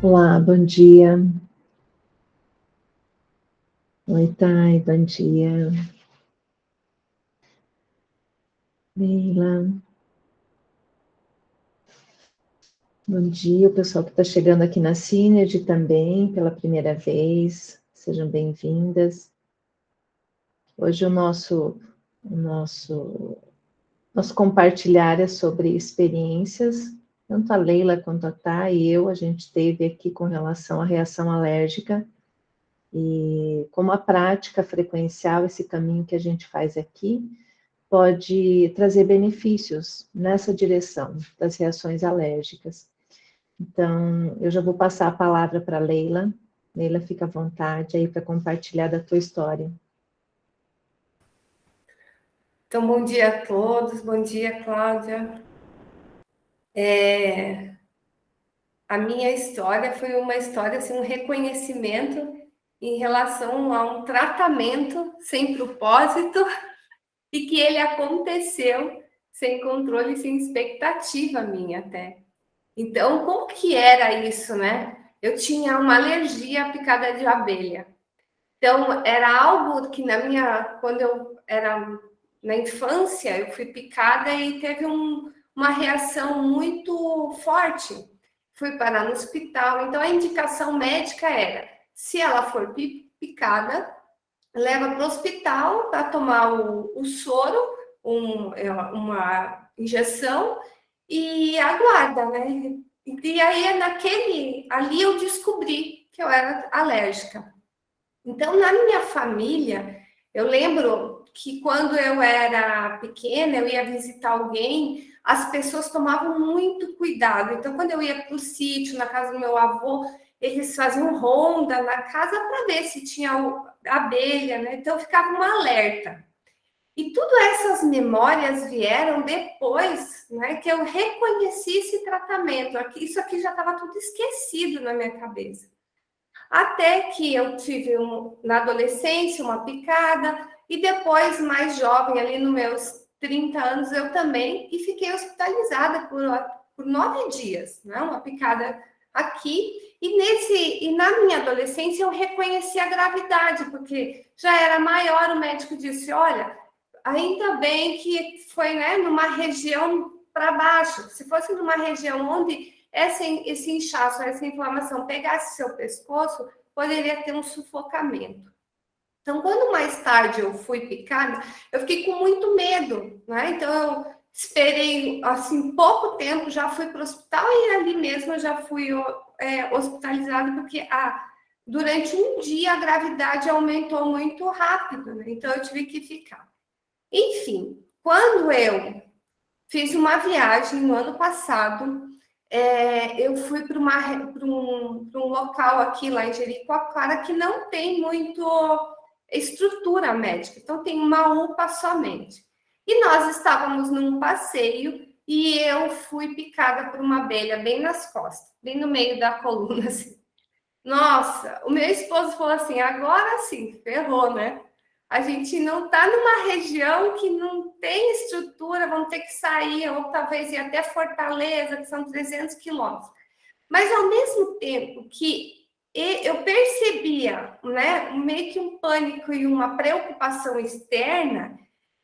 Olá, bom dia. Oi, Thay, bom dia. Leila, bom dia. O pessoal que está chegando aqui na Synergy também, pela primeira vez, sejam bem-vindas. Hoje o nosso compartilhar é sobre experiências, tanto a Leila quanto a Thay e eu, a gente teve aqui com relação à reação alérgica, e como a prática frequencial, esse caminho que a gente faz aqui, pode trazer benefícios nessa direção das reações alérgicas. Então, eu já vou passar a palavra para a Leila. Leila, fica à vontade aí para compartilhar da tua história. Então, bom dia a todos, bom dia, Cláudia. A minha história foi uma história, assim, um reconhecimento em relação a um tratamento sem propósito e que ele aconteceu sem controle, sem expectativa minha até. Então, como que era isso, né? Eu tinha uma alergia à picada de abelha. Então, era algo que quando eu era na infância, eu fui picada e teve uma reação muito forte. Fui parar no hospital. Então, a indicação médica era: se ela for picada, leva para o hospital para tomar o soro, uma injeção, e aguarda, né? E aí, ali eu descobri que eu era alérgica. Então, na minha família, eu lembro que quando eu era pequena, eu ia visitar alguém, as pessoas tomavam muito cuidado. Então, quando eu ia para o sítio, na casa do meu avô, eles faziam ronda na casa para ver se tinha abelha, né? Então, ficava um alerta. E tudo essas memórias vieram depois, né, que eu reconheci esse tratamento. Isso aqui já estava tudo esquecido na minha cabeça. Até que eu tive na adolescência uma picada, e depois, mais jovem, ali nos meus 30 anos, eu também, e fiquei hospitalizada por 9 dias, né? Uma picada aqui. E na minha adolescência eu reconheci a gravidade, porque já era maior, o médico disse: olha, ainda bem que foi, né, numa região para baixo. Se fosse numa região onde esse inchaço, essa inflamação pegasse seu pescoço, poderia ter um sufocamento. Então, quando mais tarde eu fui picada, eu fiquei com muito medo, né? Então, eu esperei, assim, pouco tempo, já fui para o hospital e ali mesmo eu já fui hospitalizada, porque durante um dia a gravidade aumentou muito rápido, né? Então, eu tive que ficar. Enfim, quando eu fiz uma viagem no ano passado, eu fui para um local aqui lá em Jericoacoara que não tem muito estrutura médica, então tem uma UPA somente. E nós estávamos num passeio e eu fui picada por uma abelha bem nas costas, bem no meio da coluna, assim. Nossa, o meu esposo falou assim: agora sim, ferrou, né? A gente não está numa região que não tem estrutura, vamos ter que sair, ou talvez ir até Fortaleza, que são 300 quilômetros. Mas, ao mesmo tempo que eu percebia, né, meio que um pânico e uma preocupação externa,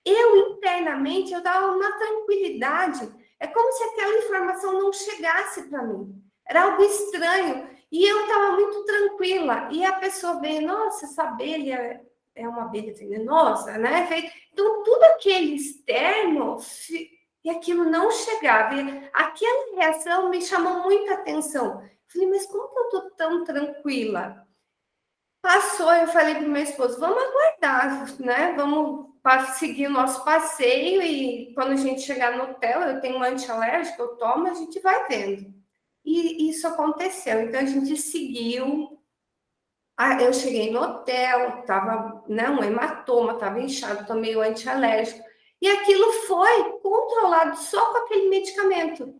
eu internamente eu dava uma tranquilidade. É como se aquela informação não chegasse para mim. Era algo estranho. E eu estava muito tranquila. E a pessoa vê: nossa, essa abelha é uma abelha venenosa, né? Então, tudo aquele externo, e aquilo não chegava. E aquela reação me chamou muita atenção. Falei: mas como que eu estou tão tranquila? Passou, eu falei para o meu esposo: vamos aguardar, né? Vamos seguir o nosso passeio, e quando a gente chegar no hotel, eu tenho um antialérgico, eu tomo, a gente vai vendo. E isso aconteceu. Então, a gente seguiu. Eu cheguei no hotel, estava, né, um hematoma, estava inchado, tomei o antialérgico. E aquilo foi controlado só com aquele medicamento,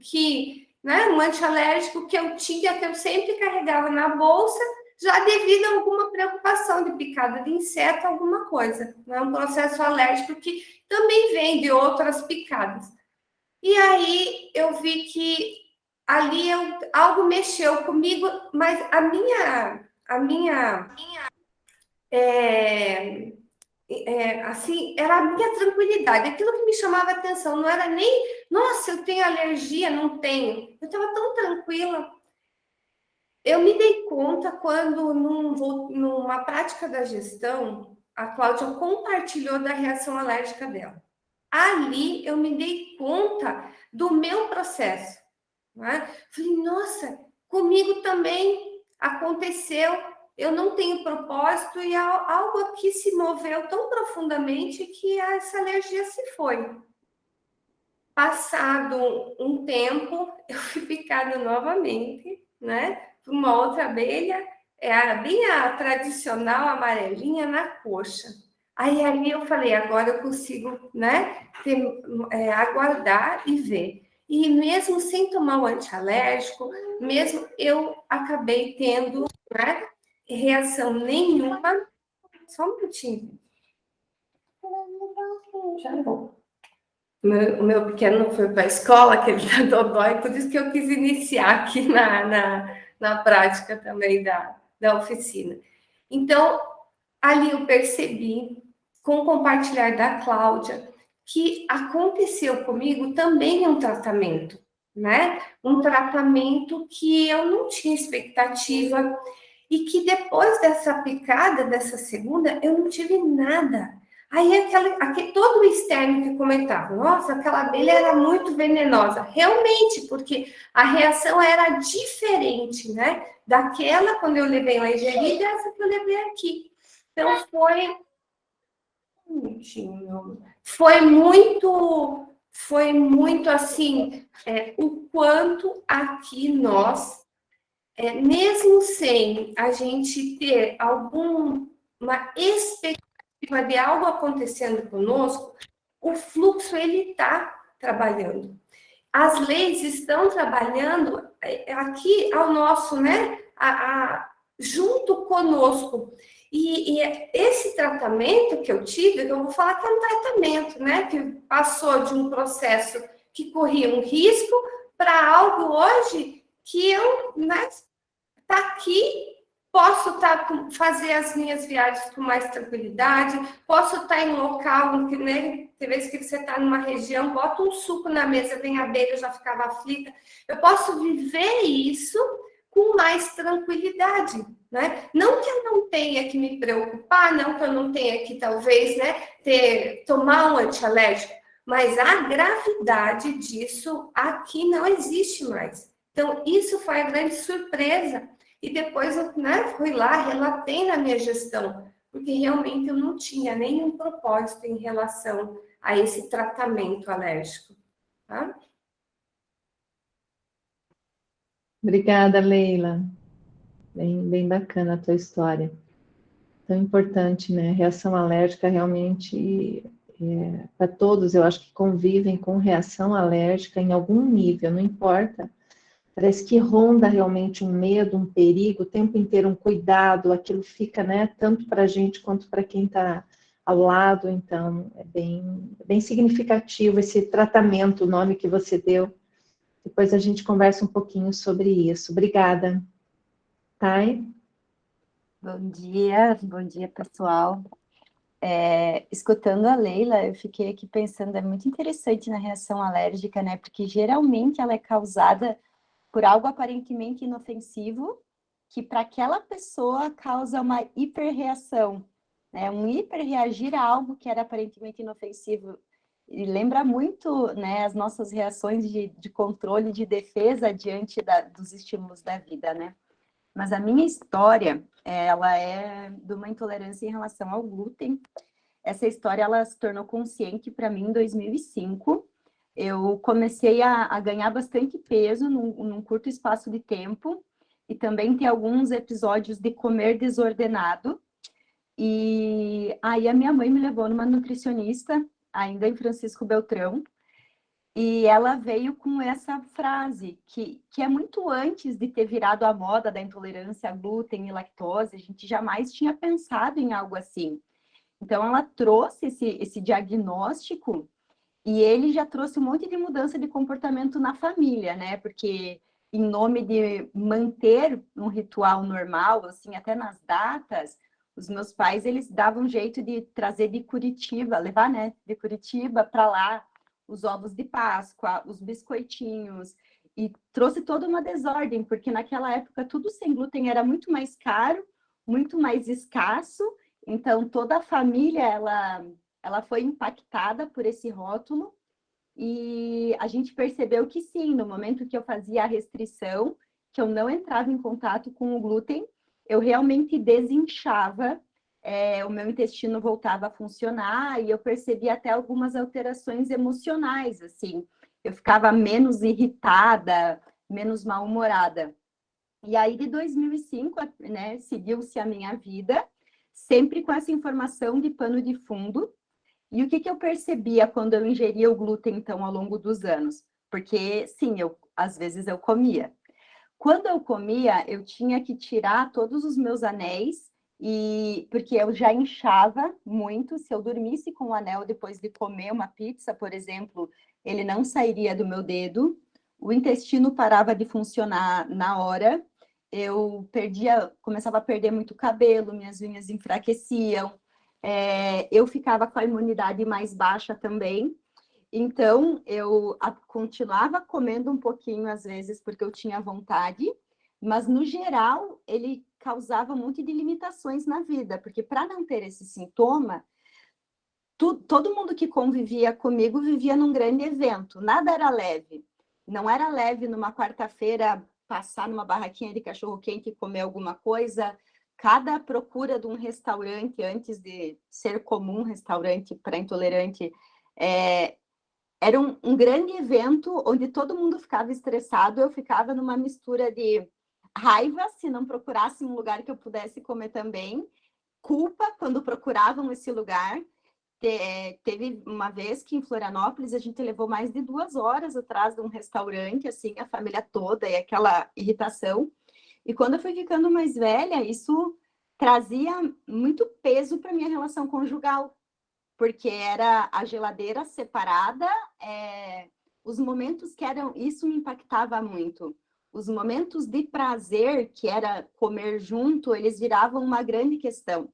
né, um antialérgico que eu tinha, que eu sempre carregava na bolsa, já devido a alguma preocupação de picada de inseto, alguma coisa. Né, um processo alérgico que também vem de outras picadas. E aí eu vi que ali algo mexeu comigo, mas assim, era a minha tranquilidade, aquilo que me chamava atenção, não era nem, nossa, eu tenho alergia, não tenho. Eu estava tão tranquila. Eu me dei conta quando, numa prática da gestão, a Cláudia compartilhou da reação alérgica dela. Ali eu me dei conta do meu processo. Né? Falei, nossa, comigo também aconteceu. Eu não tenho propósito e algo aqui se moveu tão profundamente que essa alergia se foi. Passado um tempo, eu fui picada novamente, né? Por uma outra abelha, bem a tradicional amarelinha na coxa. Aí ali eu falei, agora eu consigo, né? Aguardar e ver. E mesmo sem tomar o antialérgico, mesmo eu acabei tendo, né, reação nenhuma. Só um minutinho. Já vou. O meu pequeno não foi para a escola, que ele está dodói, por isso que eu quis iniciar aqui na prática também da oficina. Então, ali eu percebi, com o compartilhar da Cláudia, que aconteceu comigo também um tratamento, né? Um tratamento que eu não tinha expectativa e que depois dessa picada, dessa segunda, eu não tive nada. Aí todo o externo que comentava, nossa, aquela abelha era muito venenosa. Realmente, porque a reação era diferente, né? Daquela quando eu levei lá em Jeri, dessa que eu levei aqui. Então foi muito assim, o quanto aqui nós, mesmo sem a gente ter uma expectativa de algo acontecendo conosco, o fluxo ele está trabalhando. As leis estão trabalhando aqui ao nosso, né? Junto conosco. E esse tratamento que eu tive, eu vou falar que é um tratamento, né? Que passou de um processo que corria um risco para algo hoje que eu, né, tá aqui, posso fazer as minhas viagens com mais tranquilidade, posso estar em um local que, né, tem vezes que você está numa região, bota um suco na mesa, vem abelha, eu já ficava aflita. Eu posso viver isso com mais tranquilidade, né? Não que eu não tenha que me preocupar, não que eu não tenha que, talvez, né, tomar um antialérgico, mas a gravidade disso aqui não existe mais. Então, isso foi a grande surpresa. E depois eu, né, fui lá, relatei na minha gestão, porque realmente eu não tinha nenhum propósito em relação a esse tratamento alérgico. Tá? Obrigada, Leila. Bem bacana a tua história. Tão importante, né? Reação alérgica realmente, para todos, eu acho que convivem com reação alérgica em algum nível, não importa. Parece que ronda realmente um medo, um perigo, o tempo inteiro um cuidado, aquilo fica, né, tanto para a gente quanto para quem está ao lado, então é bem significativo esse tratamento, o nome que você deu. Depois a gente conversa um pouquinho sobre isso. Obrigada. Thay? Bom dia, pessoal. Escutando a Leila, eu fiquei aqui pensando, é muito interessante na reação alérgica, né? Porque geralmente ela é causada por algo aparentemente inofensivo, que para aquela pessoa causa uma hiperreação, né? Um hiperreagir a algo que era aparentemente inofensivo. E lembra muito, né, as nossas reações de controle, de defesa diante dos estímulos da vida, né? Mas a minha história, ela é de uma intolerância em relação ao glúten. Essa história, ela se tornou consciente para mim em 2005. Eu comecei a ganhar bastante peso num curto espaço de tempo e também ter alguns episódios de comer desordenado. E aí a minha mãe me levou numa nutricionista, ainda em Francisco Beltrão, e ela veio com essa frase, que é muito antes de ter virado a moda da intolerância a glúten e lactose, a gente jamais tinha pensado em algo assim. Então, ela trouxe esse diagnóstico e ele já trouxe um monte de mudança de comportamento na família, né? Porque em nome de manter um ritual normal, assim, até nas datas, os meus pais, eles davam jeito de trazer de Curitiba, levar, né, de Curitiba para lá, os ovos de Páscoa, os biscoitinhos, e trouxe toda uma desordem, porque naquela época tudo sem glúten era muito mais caro, muito mais escasso, então toda a família, ela foi impactada por esse rótulo, e a gente percebeu que sim, no momento que eu fazia a restrição, que eu não entrava em contato com o glúten, eu realmente desinchava, o meu intestino voltava a funcionar e eu percebi até algumas alterações emocionais, assim. Eu ficava menos irritada, menos mal-humorada. E aí, de 2005, né, seguiu-se a minha vida, sempre com essa informação de pano de fundo. E o que eu percebia quando eu ingeria o glúten, então, ao longo dos anos? Porque, sim, às vezes eu comia. Quando eu comia, eu tinha que tirar todos os meus anéis, porque eu já inchava muito. Se eu dormisse com o anel depois de comer uma pizza, por exemplo, ele não sairia do meu dedo, o intestino parava de funcionar na hora, começava a perder muito cabelo, minhas unhas enfraqueciam, eu ficava com a imunidade mais baixa também. Então, eu continuava comendo um pouquinho, às vezes, porque eu tinha vontade, mas, no geral, ele causava um monte de limitações na vida, porque para não ter esse sintoma, todo mundo que convivia comigo vivia num grande evento, nada era leve. Não era leve numa quarta-feira passar numa barraquinha de cachorro-quente e comer alguma coisa. Cada procura de um restaurante, antes de ser comum restaurante para intolerante, era um grande evento onde todo mundo ficava estressado, eu ficava numa mistura de raiva se não procurasse um lugar que eu pudesse comer também, culpa quando procuravam esse lugar. Teve uma vez que em Florianópolis a gente levou mais de 2 horas atrás de um restaurante, assim, a família toda, e aquela irritação. E quando eu fui ficando mais velha, isso trazia muito peso para minha relação conjugal, porque era a geladeira separada, os momentos que eram... Isso me impactava muito. Os momentos de prazer, que era comer junto, eles viravam uma grande questão.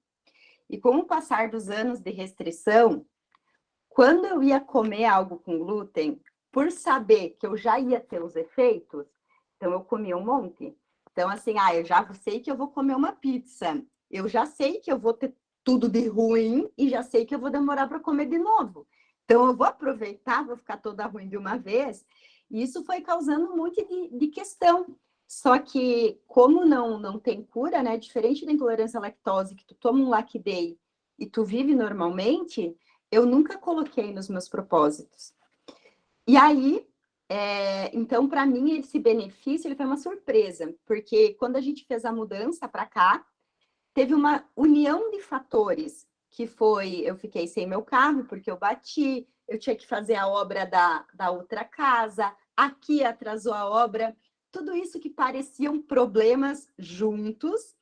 E com o passar dos anos de restrição, quando eu ia comer algo com glúten, por saber que eu já ia ter os efeitos, então eu comia um monte. Então, assim, eu já sei que eu vou comer uma pizza, eu já sei que eu vou ter tudo de ruim e já sei que eu vou demorar para comer de novo. Então, eu vou aproveitar, vou ficar toda ruim de uma vez. E isso foi causando um monte de questão. Só que, como não tem cura, né? Diferente da intolerância à lactose, que tu toma um Lac Day e tu vive normalmente, eu nunca coloquei nos meus propósitos. E aí, então, para mim, esse benefício ele foi uma surpresa, porque quando a gente fez a mudança para cá, teve uma união de fatores, que foi, eu fiquei sem meu carro, porque eu bati, eu tinha que fazer a obra da outra casa, aqui atrasou a obra, tudo isso que pareciam problemas juntos,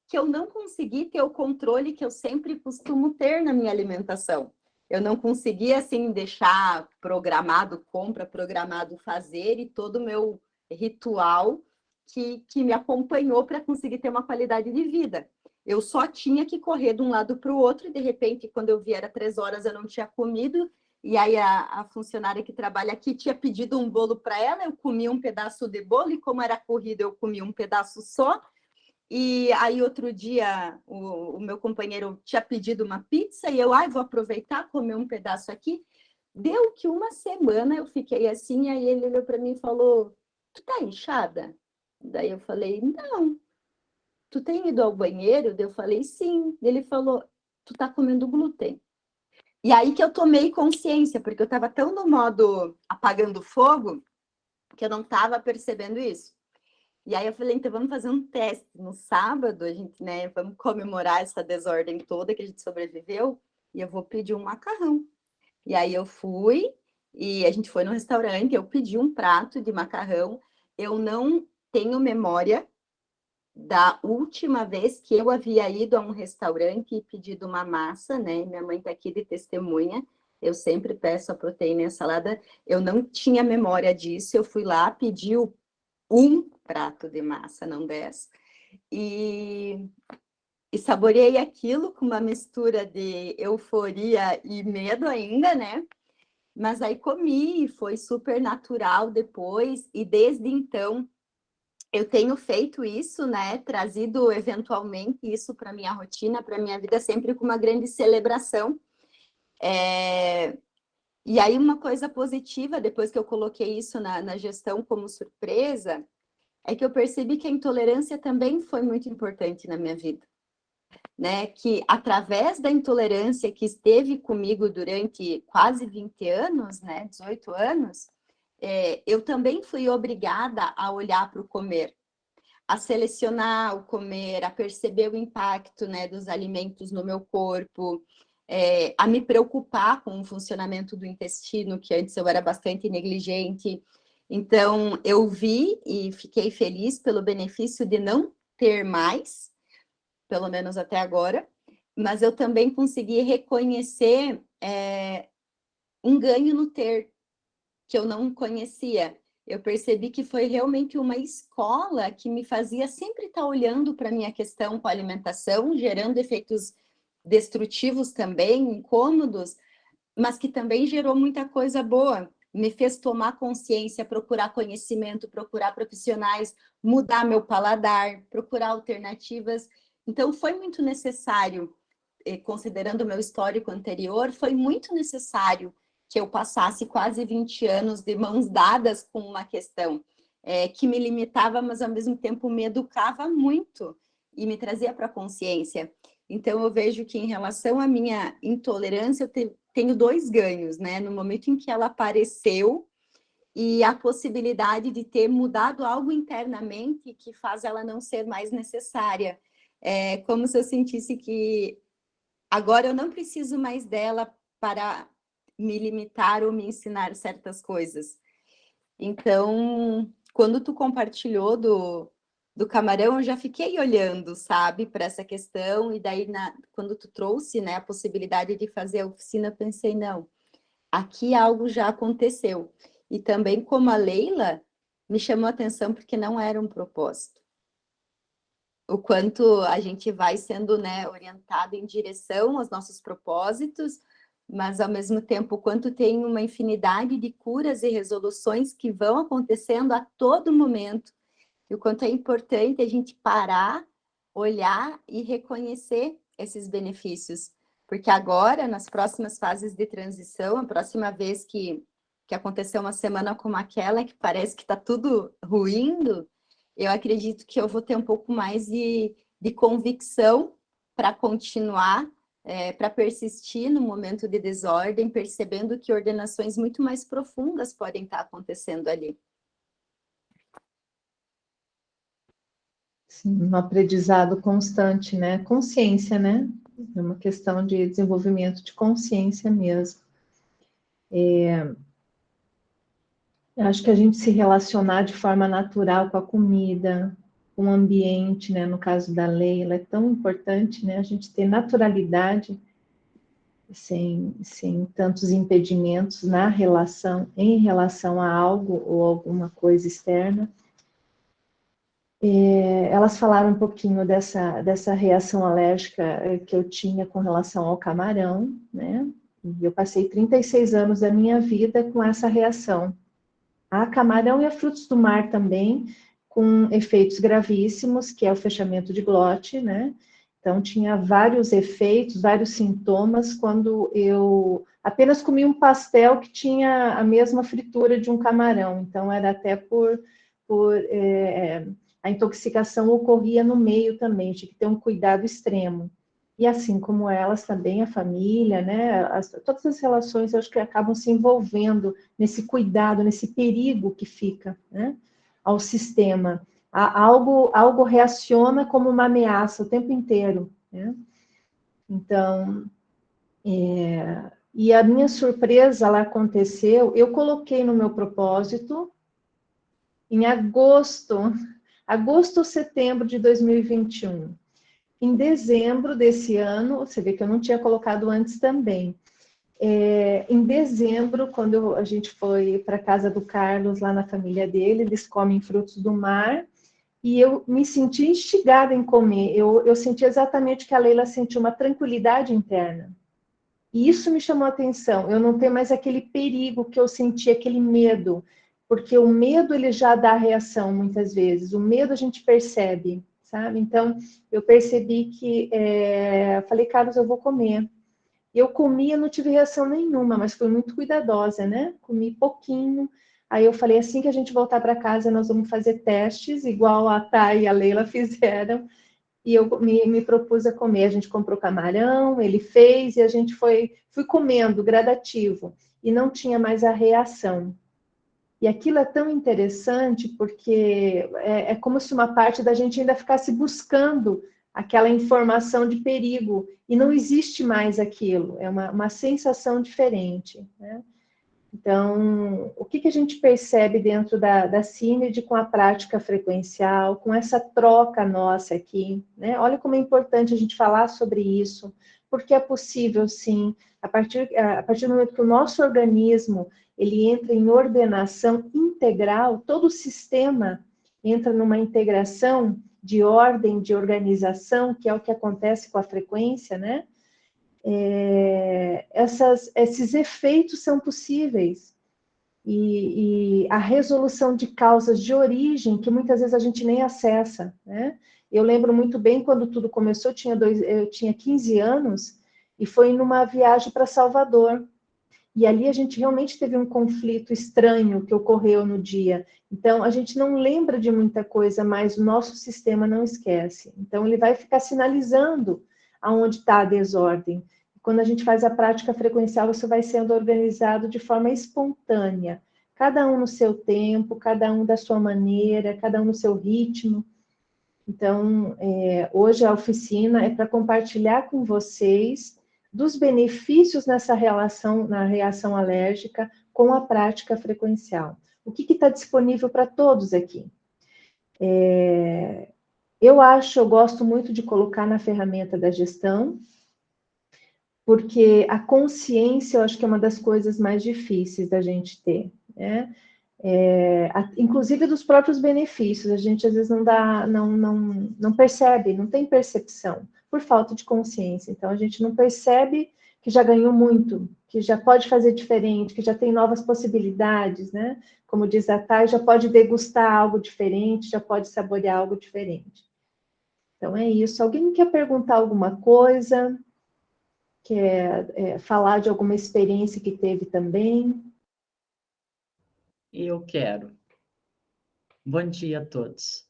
que eu não consegui ter o controle que eu sempre costumo ter na minha alimentação. Eu não conseguia, assim, deixar programado compra, programado fazer, e todo o meu ritual que me acompanhou para conseguir ter uma qualidade de vida. Eu só tinha que correr de um lado para o outro, e de repente, quando eu vi, era 3 horas, eu não tinha comido, e aí a funcionária que trabalha aqui tinha pedido um bolo para ela, eu comi um pedaço de bolo, e como era corrida, eu comi um pedaço só. E aí, outro dia, o meu companheiro tinha pedido uma pizza, e eu, vou aproveitar, comer um pedaço aqui. Deu que uma semana eu fiquei assim, aí ele olhou para mim e falou, tu tá inchada? Daí eu falei, não. Tu tem ido ao banheiro? Daí eu falei, sim. Ele falou, tu tá comendo glúten. E aí que eu tomei consciência, porque eu tava tão no modo apagando fogo, que eu não tava percebendo isso. E aí eu falei, então vamos fazer um teste. No sábado, a gente, né, vamos comemorar essa desordem toda que a gente sobreviveu, e eu vou pedir um macarrão. E aí eu fui, e a gente foi no restaurante, eu pedi um prato de macarrão. Eu não tenho memória da última vez que eu havia ido a um restaurante e pedido uma massa, né? Minha mãe está aqui de testemunha, eu sempre peço a proteína e a salada. Eu não tinha memória disso, eu fui lá, pedi um prato de massa, não 10. E saboreei aquilo com uma mistura de euforia e medo ainda, né? Mas aí comi, foi super natural depois, e desde então eu tenho feito isso, né? Trazido eventualmente isso para minha rotina, para minha vida, sempre com uma grande celebração. E aí uma coisa positiva, depois que eu coloquei isso na gestão como surpresa, é que eu percebi que a intolerância também foi muito importante na minha vida. Né, que através da intolerância que esteve comigo durante quase 20 anos, né, 18 anos, eu também fui obrigada a olhar para o comer, a selecionar o comer, a perceber o impacto, né, dos alimentos no meu corpo, a me preocupar com o funcionamento do intestino, que antes eu era bastante negligente. Então, eu vi e fiquei feliz pelo benefício de não ter mais, pelo menos até agora, mas eu também consegui reconhecer um ganho no ter, que eu não conhecia. Eu percebi que foi realmente uma escola que me fazia sempre estar olhando para a minha questão com a alimentação, gerando efeitos destrutivos também, incômodos, mas que também gerou muita coisa boa. Me fez tomar consciência, procurar conhecimento, procurar profissionais, mudar meu paladar, procurar alternativas. Então, foi muito necessário, considerando o meu histórico anterior, foi muito necessário que eu passasse quase 20 anos de mãos dadas com uma questão que me limitava, mas ao mesmo tempo me educava muito e me trazia para a consciência. Então, eu vejo que em relação à minha intolerância, eu tenho 2 ganhos, né? No momento em que ela apareceu e a possibilidade de ter mudado algo internamente que faz ela não ser mais necessária. É como se eu sentisse que agora eu não preciso mais dela para me limitar ou me ensinar certas coisas. Então, quando tu compartilhou do camarão, eu já fiquei olhando, sabe, para essa questão, e daí, quando tu trouxe, né, a possibilidade de fazer a oficina, eu pensei, não, aqui algo já aconteceu. E também, como a Leila, me chamou a atenção porque não era um propósito. O quanto a gente vai sendo, né, orientado em direção aos nossos propósitos, mas ao mesmo tempo o quanto tem uma infinidade de curas e resoluções que vão acontecendo a todo momento, e o quanto é importante a gente parar, olhar e reconhecer esses benefícios, porque agora, nas próximas fases de transição, a próxima vez que acontecer uma semana como aquela, que parece que está tudo ruindo, eu acredito que eu vou ter um pouco mais de convicção para continuar, para persistir no momento de desordem, percebendo que ordenações muito mais profundas podem estar acontecendo ali. Sim, um aprendizado constante, né? Consciência, né? É uma questão de desenvolvimento de consciência mesmo. Eu acho que a gente se relacionar de forma natural com a comida, com o ambiente, né? No caso da Leila, é tão importante, né? A gente ter naturalidade, sem tantos impedimentos em relação a algo ou alguma coisa externa. Elas falaram um pouquinho dessa reação alérgica que eu tinha com relação ao camarão, né? E eu passei 36 anos da minha vida com essa reação. A camarão e a frutos do mar também, com efeitos gravíssimos, que é o fechamento de glote, né? Então, tinha vários efeitos, vários sintomas, quando eu apenas comi um pastel que tinha a mesma fritura de um camarão. Então, era até a intoxicação ocorria no meio também, tinha que ter um cuidado extremo. E assim como elas também, a família, né, todas as relações, eu acho que acabam se envolvendo nesse cuidado, nesse perigo que fica, né, ao sistema. Algo reaciona como uma ameaça o tempo inteiro, né? Então, e a minha surpresa, ela aconteceu, eu coloquei no meu propósito em agosto ou setembro de 2021. Em dezembro desse ano, você vê que eu não tinha colocado antes também, Em dezembro, quando a gente foi para a casa do Carlos, lá na família dele, eles comem frutos do mar, e eu me senti instigada em comer. Eu senti exatamente o que a Leila sentiu, uma tranquilidade interna. E isso me chamou a atenção. Eu não tenho mais aquele perigo que eu senti, aquele medo, porque o medo ele já dá reação muitas vezes. O medo a gente percebe, sabe? Então eu percebi que falei, Carlos, eu vou comer. Eu comi, eu não tive reação nenhuma, mas fui muito cuidadosa, né? Comi pouquinho. Aí eu falei, assim que a gente voltar para casa, nós vamos fazer testes, igual a Thay e a Leila fizeram. E eu me propus a comer. A gente comprou camarão, ele fez, e a gente fui comendo gradativo. E não tinha mais a reação. E aquilo é tão interessante, porque é como se uma parte da gente ainda ficasse buscando aquela informação de perigo, e não existe mais aquilo, é uma sensação diferente, né? Então, o que a gente percebe dentro da Cínide com a prática frequencial, com essa troca nossa aqui, né? Olha como é importante a gente falar sobre isso, porque é possível, sim, a partir do momento que o nosso organismo ele entra em ordenação integral, todo o sistema entra numa integração de ordem, de organização, que é o que acontece com a frequência, né? Esses efeitos são possíveis. E a resolução de causas de origem, que muitas vezes a gente nem acessa, né? Eu lembro muito bem quando tudo começou, eu tinha 15 anos, e foi numa viagem para Salvador. E ali a gente realmente teve um conflito estranho que ocorreu no dia. Então, a gente não lembra de muita coisa, mas o nosso sistema não esquece. Então, ele vai ficar sinalizando aonde está a desordem. Quando a gente faz a prática frequencial, você vai sendo organizado de forma espontânea. Cada um no seu tempo, cada um da sua maneira, cada um no seu ritmo. Então, hoje a oficina é para compartilhar com vocês dos benefícios nessa relação, na reação alérgica com a prática frequencial. O que está disponível para todos aqui? Eu gosto muito de colocar na ferramenta da gestão, porque a consciência eu acho que é uma das coisas mais difíceis da gente ter, né? Inclusive dos próprios benefícios, a gente às vezes não percebe, não tem percepção, por falta de consciência. Então, a gente não percebe que já ganhou muito, que já pode fazer diferente, que já tem novas possibilidades, né? Como diz a Thay, já pode degustar algo diferente, já pode saborear algo diferente. Então, é isso. Alguém quer perguntar alguma coisa? Quer falar de alguma experiência que teve também? Eu quero. Bom dia a todos.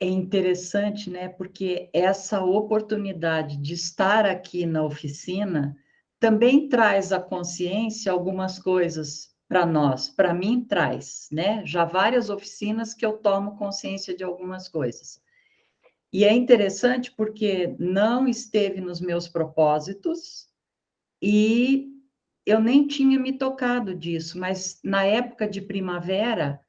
É interessante, né? Porque essa oportunidade de estar aqui na oficina também traz à consciência algumas coisas para nós. Para mim, traz, né? Já várias oficinas que eu tomo consciência de algumas coisas. E é interessante porque não esteve nos meus propósitos e eu nem tinha me tocado disso, mas na época de primavera,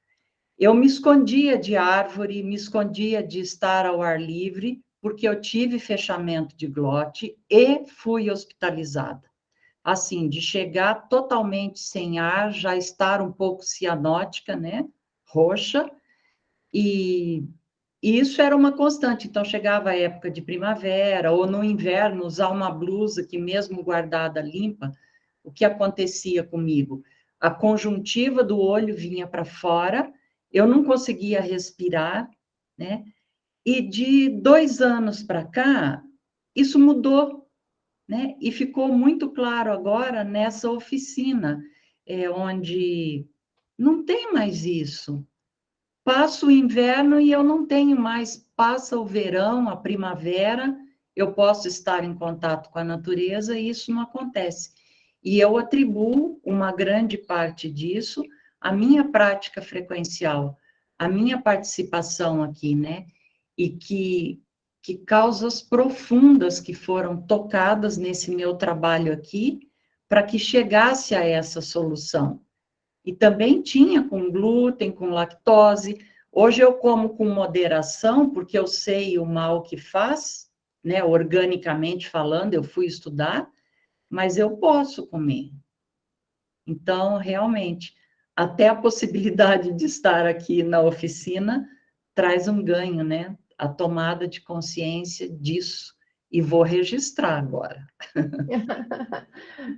eu me escondia de árvore, me escondia de estar ao ar livre, porque eu tive fechamento de glote e fui hospitalizada. Assim, de chegar totalmente sem ar, já estar um pouco cianótica, né? Roxa, e isso era uma constante. Então, chegava a época de primavera, ou no inverno, usar uma blusa que, mesmo guardada limpa, o que acontecia comigo? A conjuntiva do olho vinha para fora, eu não conseguia respirar, né? E de 2 anos para cá, isso mudou, né? E ficou muito claro agora nessa oficina, onde não tem mais isso. Passa o inverno e eu não tenho mais, passa o verão, a primavera, eu posso estar em contato com a natureza e isso não acontece. E eu atribuo uma grande parte disso à minha prática frequencial, à minha participação aqui, né? E que causas profundas que foram tocadas nesse meu trabalho aqui para que chegasse a essa solução. E também tinha com glúten, com lactose. Hoje eu como com moderação, porque eu sei o mal que faz, né? Organicamente falando, eu fui estudar, mas eu posso comer. Então, realmente, até a possibilidade de estar aqui na oficina traz um ganho, né? A tomada de consciência disso. E vou registrar agora.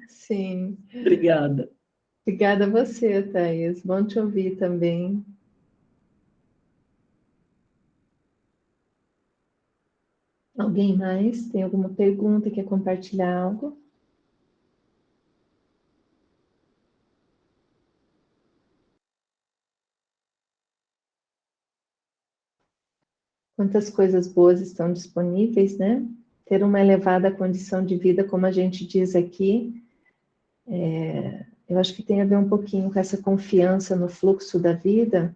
Sim. Obrigada. Obrigada a você, Thaís. Bom te ouvir também. Alguém mais? Tem alguma pergunta? Quer compartilhar algo? Quantas coisas boas estão disponíveis, né? Ter uma elevada condição de vida, como a gente diz aqui, eu acho que tem a ver um pouquinho com essa confiança no fluxo da vida,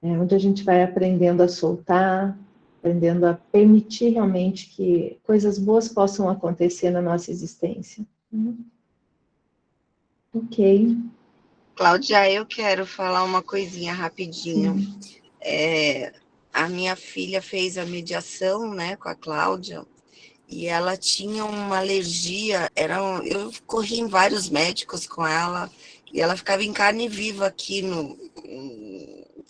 onde a gente vai aprendendo a soltar, aprendendo a permitir realmente que coisas boas possam acontecer na nossa existência. Ok. Cláudia, eu quero falar uma coisinha rapidinho. A minha filha fez a mediação, né, com a Cláudia, e ela tinha uma alergia, eu corri em vários médicos com ela, e ela ficava em carne viva aqui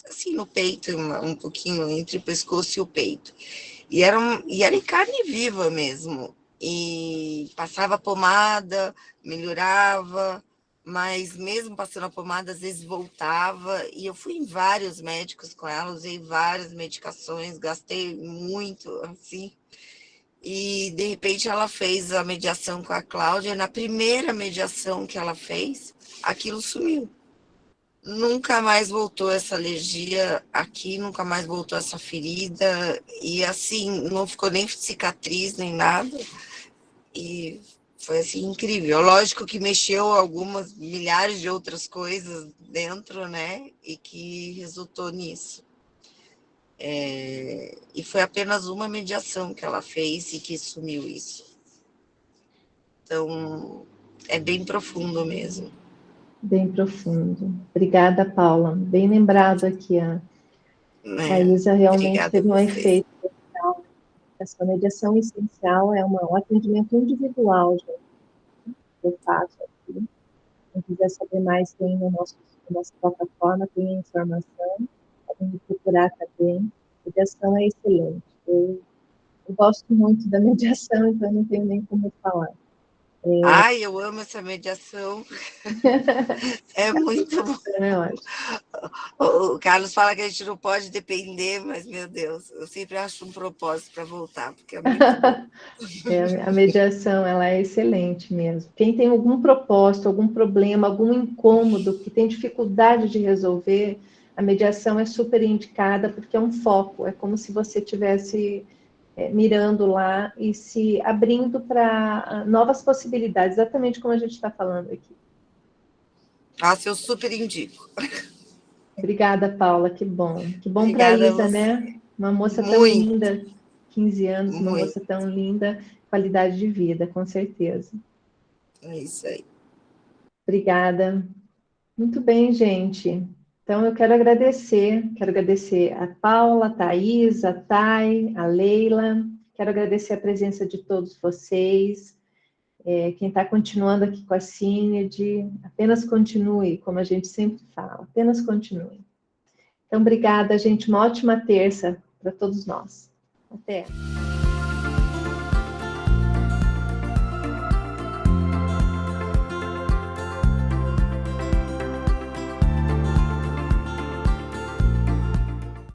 assim, no peito, um pouquinho entre o pescoço e o peito. E era em carne viva mesmo. E passava pomada, melhorava, mas mesmo passando a pomada, às vezes voltava. E eu fui em vários médicos com ela, usei várias medicações, gastei muito, assim. E, de repente, ela fez a mediação com a Cláudia. Na primeira mediação que ela fez, aquilo sumiu. Nunca mais voltou essa alergia aqui, nunca mais voltou essa ferida. E, assim, não ficou nem cicatriz, nem nada. E foi, assim, incrível. Lógico que mexeu algumas milhares de outras coisas dentro, né? E que resultou nisso. E foi apenas uma mediação que ela fez e que sumiu isso. Então, é bem profundo mesmo. Bem profundo. Obrigada, Paula. Bem lembrado aqui. A Isa realmente teve um efeito especial. Essa mediação essencial é um atendimento individual, gente. Eu faço aqui. Quem quiser saber mais, tem na nossa plataforma, tem a informação. Podem me procurar também. A mediação é excelente. Eu gosto muito da mediação, então não tenho nem como falar. Ai, eu amo essa mediação. É muito bom. O Carlos fala que a gente não pode depender, mas, meu Deus, eu sempre acho um propósito para voltar, porque é muito bom. A mediação, ela é excelente mesmo. Quem tem algum propósito, algum problema, algum incômodo, que tem dificuldade de resolver, a mediação é super indicada, porque é um foco, é como se você estivesse mirando lá e se abrindo para novas possibilidades, exatamente como a gente está falando aqui. Nossa, eu super indico. Obrigada, Paula, que bom. Que bom para a Isa, né? Uma moça tão linda, 15 anos, uma moça tão linda, qualidade de vida, com certeza. É isso aí. Obrigada. Muito bem, gente. Então, eu quero agradecer a Paula, a Thaís, a Thay, a Leila. Quero agradecer a presença de todos vocês. Quem está continuando aqui com a Cínede, apenas continue, como a gente sempre fala, apenas continue. Então, obrigada, gente. Uma ótima terça para todos nós. Até.